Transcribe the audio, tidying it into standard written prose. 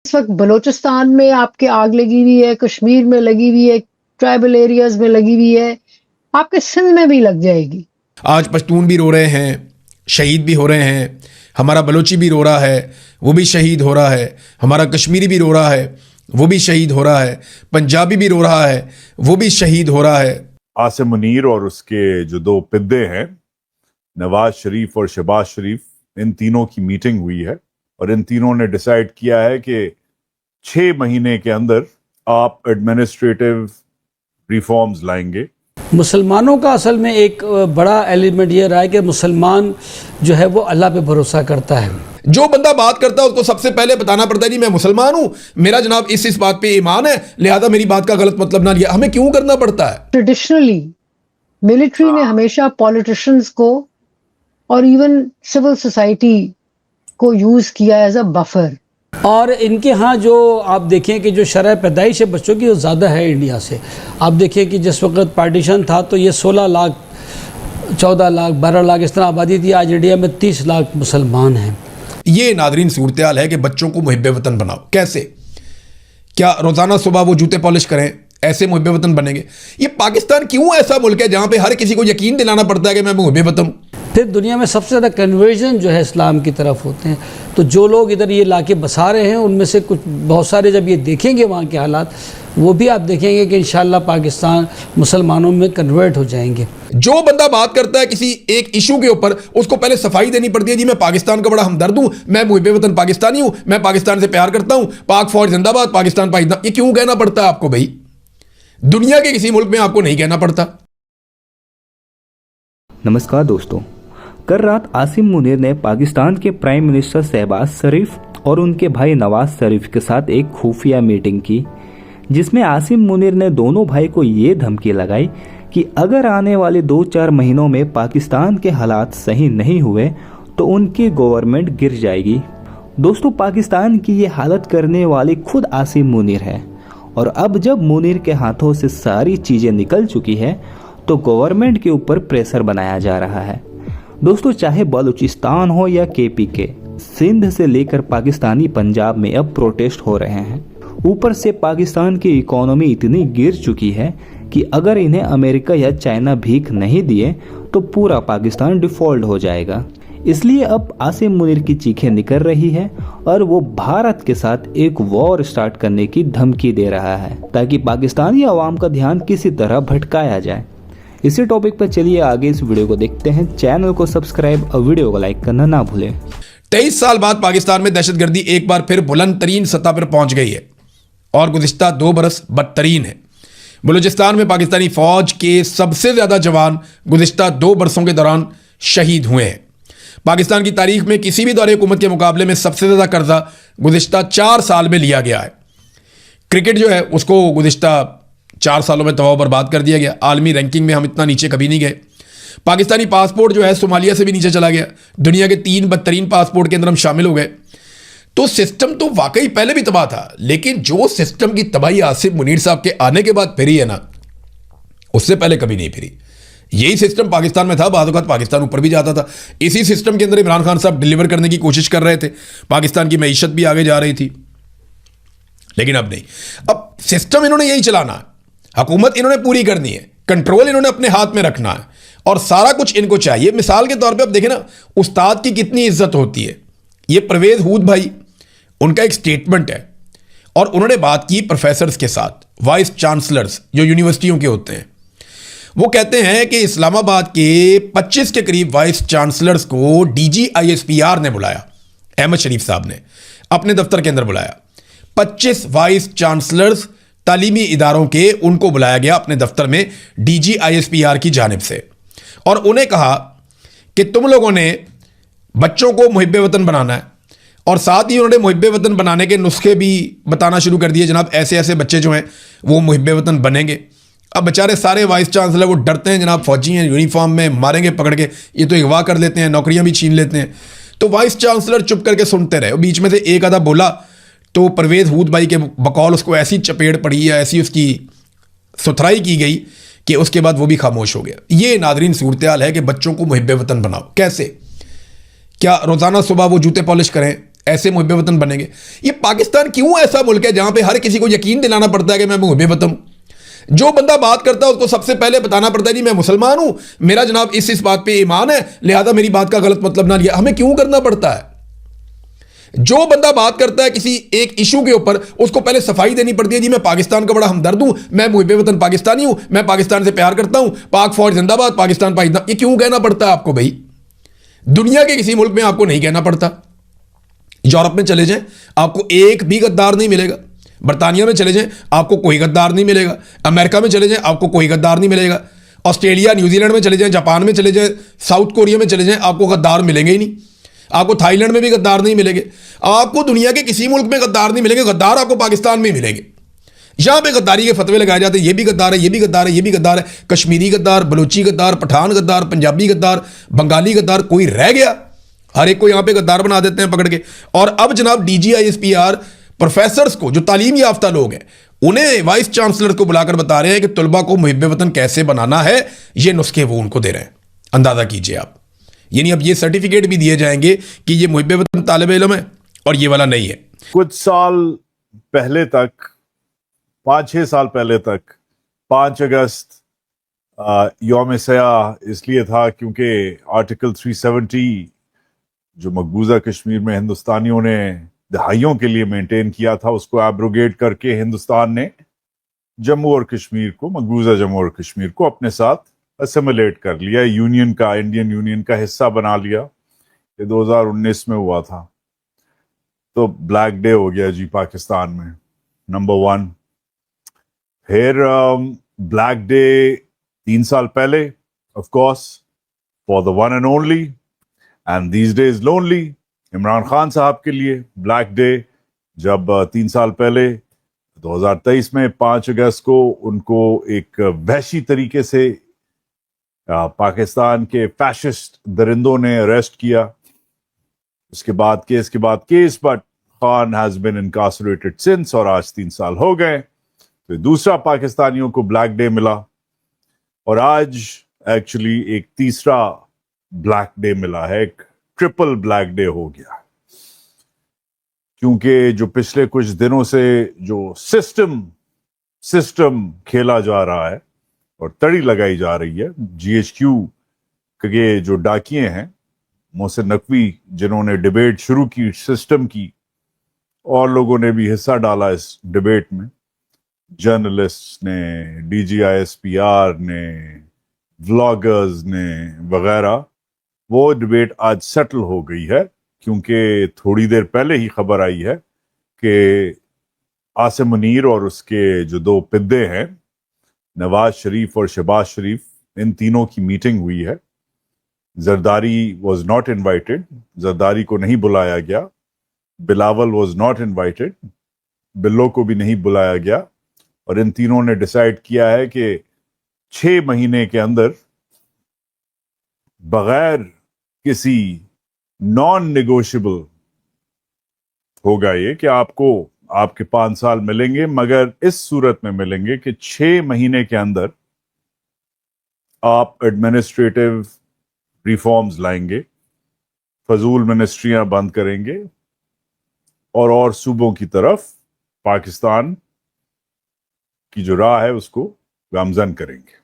इस वक़्त बलूचिस्तान में आपके आग लगी हुई है, कश्मीर में लगी हुई है, ट्राइबल एरियाज़ में लगी हुई है, आपके सिंध में भी लग जाएगी। आज पश्तून भी रो रहे हैं, शहीद भी हो रहे हैं, हमारा बलोची भी रो रहा है, वो भी शहीद हो रहा है, हमारा कश्मीरी भी रो रहा है, वो भी शहीद हो रहा है, पंजाबी भी रो रहा है, वो भी शहीद हो रहा है। आसिम मुनीर और उसके जो दो पिद्दे हैं, नवाज शरीफ और शहबाज शरीफ, इन तीनों की मीटिंग हुई है और इन तीनों ने डिसाइड किया है कि 6 महीने के अंदर आप एडमिनिस्ट्रेटिव रिफॉर्म्स लाएंगे। मुसलमानों का असल में एक बड़ा एलिमेंट ये रहा है कि मुसलमान जो है वो अल्लाह पे भरोसा करता है। जो बंदा बात करता है उसको सबसे पहले बताना पड़ता है जी मैं मुसलमान हूं, मेरा जनाब इस बात पे ईमान है, लिहाजा मेरी बात का गलत मतलब ना लिया। हमें क्यों करना पड़ता है? ट्रेडिशनली मिलिट्री ने हमेशा पॉलिटिशियंस को और इवन सिविल सोसाइटी को यूज किया एज अ बफर। और इनके यहाँ जो आप देखें कि जो शरह पैदाइश है बच्चों की वो ज़्यादा है इंडिया से। आप देखें कि जिस वक्त पार्टीशन था तो ये 16 लाख 14 लाख 12 लाख इस तरह आबादी थी, आज इंडिया में 30 लाख मुसलमान हैं। ये नादरीन सूरत हाल है कि बच्चों को मुहिब वतन बनाओ। कैसे? क्या रोज़ाना सुबह वो जूते पॉलिश करें, ऐसे मुहिब वतन बनेंगे? ये पाकिस्तान क्यों ऐसा मुल्क है जहाँ पे हर किसी को यकीन दिलाना पड़ता है कि मैं मुहिब वतन हूँ? फिर दुनिया में सबसे ज़्यादा कन्वर्जन जो है इस्लाम की तरफ होते हैं, तो जो लोग इधर ये लाके बसा रहे हैं उनमें से कुछ बहुत सारे जब ये देखेंगे वहाँ के हालात, वो भी आप देखेंगे कि इंशाल्लाह पाकिस्तान मुसलमानों में कन्वर्ट हो जाएंगे। जो बंदा बात करता है किसी एक इशू के ऊपर, उसको पहले सफाई देनी पड़ती है जी मैं पाकिस्तान का बड़ा हमदर्द हूँ, मैं मुहिब वतन पाकिस्तानी हूँ, मैं पाकिस्तान से प्यार करता हूँ, पाक फौज जिंदाबाद, पाकिस्तान पाकिस्तान। ये क्यों कहना पड़ता है आपको भाई? दुनिया के किसी मुल्क में आपको नहीं कहना पड़ता। नमस्कार दोस्तों, कल रात आसिम मुनीर ने पाकिस्तान के प्राइम मिनिस्टर शहबाज शरीफ और उनके भाई नवाज शरीफ के साथ एक खुफिया मीटिंग की, जिसमें आसिम मुनीर ने दोनों भाई को ये धमकी लगाई कि अगर आने वाले 2-4 महीनों में पाकिस्तान के हालात सही नहीं हुए तो उनकी गवर्नमेंट गिर जाएगी। दोस्तों, पाकिस्तान की ये हालत करने वाली खुद आसिम मुनीर है और अब जब मुनीर के हाथों से सारी चीज़ें निकल चुकी है तो गवर्नमेंट के ऊपर प्रेशर बनाया जा रहा है। दोस्तों, चाहे बलूचिस्तान हो या KPK, सिंध से लेकर पाकिस्तानी पंजाब में अब प्रोटेस्ट हो रहे हैं। ऊपर से पाकिस्तान की इकोनॉमी इतनी गिर चुकी है कि अगर इन्हें अमेरिका या चाइना भीख नहीं दिए तो पूरा पाकिस्तान डिफॉल्ट हो जाएगा। इसलिए अब आसिम मुनीर की चीखें निकल रही है और वो भारत के साथ एक वॉर स्टार्ट करने की धमकी दे रहा है ताकि पाकिस्तानी अवाम का ध्यान किसी तरह भटकाया जाए। इसी टॉपिक पर चलिए आगे इस वीडियो को देखते हैं। चैनल को सब्सक्राइब और वीडियो को लाइक करना ना भूलें। 23 साल बाद पाकिस्तान में दहशतगर्दी एक बार फिर बुलंद तरीन सतह पर पहुंच गई है और गुज़िश्ता 2 बरस बदतरीन है। बलूचिस्तान में पाकिस्तानी फौज के सबसे ज्यादा जवान गुज़िश्ता 2 बरसों के दौरान शहीद हुए हैं। पाकिस्तान की तारीख में किसी भी दौरे हुकूमत के मुकाबले में सबसे ज्यादा कर्जा गुज़िश्ता 4 साल में लिया गया है। क्रिकेट जो है उसको गुज़िश्ता 4 सालों में तबाह बर्बाद कर दिया गया। आलमी रैंकिंग में हम इतना नीचे कभी नहीं गए। पाकिस्तानी पासपोर्ट जो है सोमालिया से भी नीचे चला गया। दुनिया के 3 बदतरीन पासपोर्ट के अंदर हम शामिल हो गए। तो सिस्टम तो वाकई पहले भी तबाह था, लेकिन जो सिस्टम की तबाही आसिम मुनीर साहब के आने के बाद फिरी है ना, उससे पहले कभी नहीं फिरी। यही सिस्टम पाकिस्तान में था, बाद वक़्त पाकिस्तान ऊपर भी जाता था। इसी सिस्टम के अंदर इमरान खान साहब डिलीवर करने की कोशिश कर रहे थे। पाकिस्तान की मईशत भी आगे जा रही थी, लेकिन अब नहीं। अब सिस्टम इन्होंने यही चलाना है, हुकूमत इन्होंने पूरी करनी है, कंट्रोल इन्होंने अपने हाथ में रखना है और सारा कुछ इनको चाहिए। मिसाल के तौर पे अब देखें ना, उस्ताद की कितनी इज्जत होती है। ये परवेज हूद भाई, उनका एक स्टेटमेंट है और उन्होंने बात की प्रोफेसर्स के साथ, वाइस चांसलर्स जो यूनिवर्सिटियों के होते हैं। वो कहते हैं कि इस्लामाबाद के 25 के करीब वाइस चांसलर्स को DG ISPR ने बुलाया, अहमद शरीफ साहब ने अपने दफ्तर के अंदर बुलाया। 25 वाइस चांसलर्स तालीमी इदारों के, उनको बुलाया गया अपने दफ्तर में DG ISPR की जानिब से और उन्हें कहा कि तुम लोगों ने बच्चों को मुहिब वतन बनाना है और साथ ही उन्होंने मुहिब वतन बनाने के नुस्खे भी बताना शुरू कर दिए। जनाब ऐसे ऐसे बच्चे जो हैं वो मुहिब वतन बनेंगे। अब बेचारे सारे वाइस चांसलर वो डरते हैं, जनाब फौजी हैं, यूनिफॉर्म में, मारेंगे पकड़ के, ये तो अगवा कर लेते हैं, नौकरियां भी छीन लेते हैं। तो वाइस चांसलर चुप करके सुनते रहे। बीच में से एक आधा बोला तो परवेज हूद भाई के बकौल उसको ऐसी चपेट पड़ी या ऐसी उसकी सुथराई की गई कि उसके बाद वो भी खामोश हो गया। ये नादरीन सूरत हाल है कि बच्चों को मुहिब वतन बनाओ। कैसे? क्या रोज़ाना सुबह वो जूते पॉलिश करें, ऐसे मुहिब वतन बनेंगे। ये पाकिस्तान क्यों ऐसा मुल्क है जहां पे हर किसी को यकीन दिलाना पड़ता है कि मैं मुहिब वतन हूं? जो बंदा बात करता है उसको सबसे पहले बताना पड़ता है जी मैं मुसलमान हूं, मेरा जनाब इस बात पे ईमान है, लिहाजा मेरी बात का गलत मतलब ना लिया। हमें क्यों करना पड़ता है? जो बंदा बात करता है किसी एक इशू के ऊपर उसको पहले सफाई देनी पड़ती है जी मैं पाकिस्तान का बड़ा हमदर्द हूं, मैं मुहिब वतन पाकिस्तानी हूं, मैं पाकिस्तान से प्यार करता हूं, पाक फौज जिंदाबाद, पाकिस्तान पाकिस्तान। ये क्यों कहना पड़ता है आपको भाई? दुनिया के किसी मुल्क में आपको नहीं कहना पड़ता। यूरोप में चले जाएं आपको एक भी गद्दार नहीं मिलेगा, बर्तानिया में चले जाएं आपको कोई गद्दार नहीं मिलेगा, अमेरिका में चले जाएं आपको कोई गद्दार नहीं मिलेगा, ऑस्ट्रेलिया न्यूजीलैंड में चले जाएं, जापान में चले जाएं, साउथ कोरिया में चले जाएं, आपको गद्दार मिलेंगे ही नहीं। आपको थाईलैंड में भी गद्दार नहीं मिलेंगे, आपको दुनिया के किसी मुल्क में गद्दार नहीं मिलेंगे। गद्दार आपको पाकिस्तान में मिलेंगे। यहां पे गद्दारी के फतवे लगाए जाते हैं, ये भी गद्दार है, ये भी गद्दार है, ये भी गद्दार है। कश्मीरी गद्दार, बलूची गद्दार, पठान गद्दार, पंजाबी गद्दार, बंगाली गद्दार, कोई रह गया? हर एक को यहां पे गद्दार बना देते हैं पकड़ के। और अब जनाब DGISPR प्रोफेसर्स को, जो तालीम याफ्ता लोग हैं, उन्हें वाइस चांसलर को बुलाकर बता रहे हैं कि तलबा को मुहिब वतन कैसे बनाना है। ये नुस्खे वो उनको दे रहे हैं। अंदाजा कीजिए आप। यानी अब ये सर्टिफिकेट भी दिए जाएंगे कि ये मुहिब वतन तालिब इल्म है और ये वाला नहीं है। कुछ साल पहले तक, 5-6 साल पहले तक 5 अगस्त यौम सयाह इसलिए था क्योंकि आर्टिकल 370 जो मकबूजा कश्मीर में हिंदुस्तानियों ने दहाइयों के लिए मेंटेन किया था, उसको एब्रोगेट करके हिंदुस्तान ने जम्मू और कश्मीर को, मकबूजा जम्मू और कश्मीर को अपने साथ असिमिलेट कर लिया, यूनियन का, इंडियन यूनियन का हिस्सा बना लिया। ये 2019 में हुआ था। तो ब्लैक डे हो गया जी पाकिस्तान में, नंबर 1। फिर ब्लैक डे 3 साल पहले, of course, for the one and only and these days lonely, Imran Khan साहब के लिए ब्लैक डे, जब 3 साल पहले 2023 में 5 अगस्त को उनको एक वहशी तरीके से पाकिस्तान के फैशिस्ट दरिंदों ने अरेस्ट किया। उसके बाद case, but Khan has been incarcerated since, और आज 3 साल हो गए। तो दूसरा पाकिस्तानियों को ब्लैक डे मिला, और आज एक्चुअली एक तीसरा ब्लैक डे मिला है, एक ट्रिपल ब्लैक डे हो गया। क्योंकि जो पिछले कुछ दिनों से जो सिस्टम खेला जा रहा है और तड़ी लगाई जा रही है, GHQ के जो डाकिये हैं, मोहसिन नकवी, जिन्होंने डिबेट शुरू की सिस्टम की, और लोगों ने भी हिस्सा डाला इस डिबेट में, जर्नलिस्ट ने, DGISPR ने, व्लॉगर्स ने वगैरह, वो डिबेट आज सेटल हो गई है। क्योंकि थोड़ी देर पहले ही खबर आई है कि आसिम मुनीर और उसके जो 2 पिद्दे हैं, नवाज शरीफ और शहबाज शरीफ, इन तीनों की मीटिंग हुई है। Zardari was not invited, Zardari को नहीं बुलाया गया। बिलावल वॉज नॉट इन्वाइटेड, बिल्लो को भी नहीं बुलाया गया। और इन तीनों ने डिसाइड किया है कि 6 महीने के अंदर, बगैर किसी नॉन नेगोशिएबल होगा ये कि आपको आपके 5 साल मिलेंगे, मगर इस सूरत में मिलेंगे कि 6 महीने के अंदर आप एडमिनिस्ट्रेटिव रिफॉर्म्स लाएंगे, फजूल मिनिस्ट्रियां बंद करेंगे, और सूबों की तरफ पाकिस्तान की जो राह है उसको गामजन करेंगे।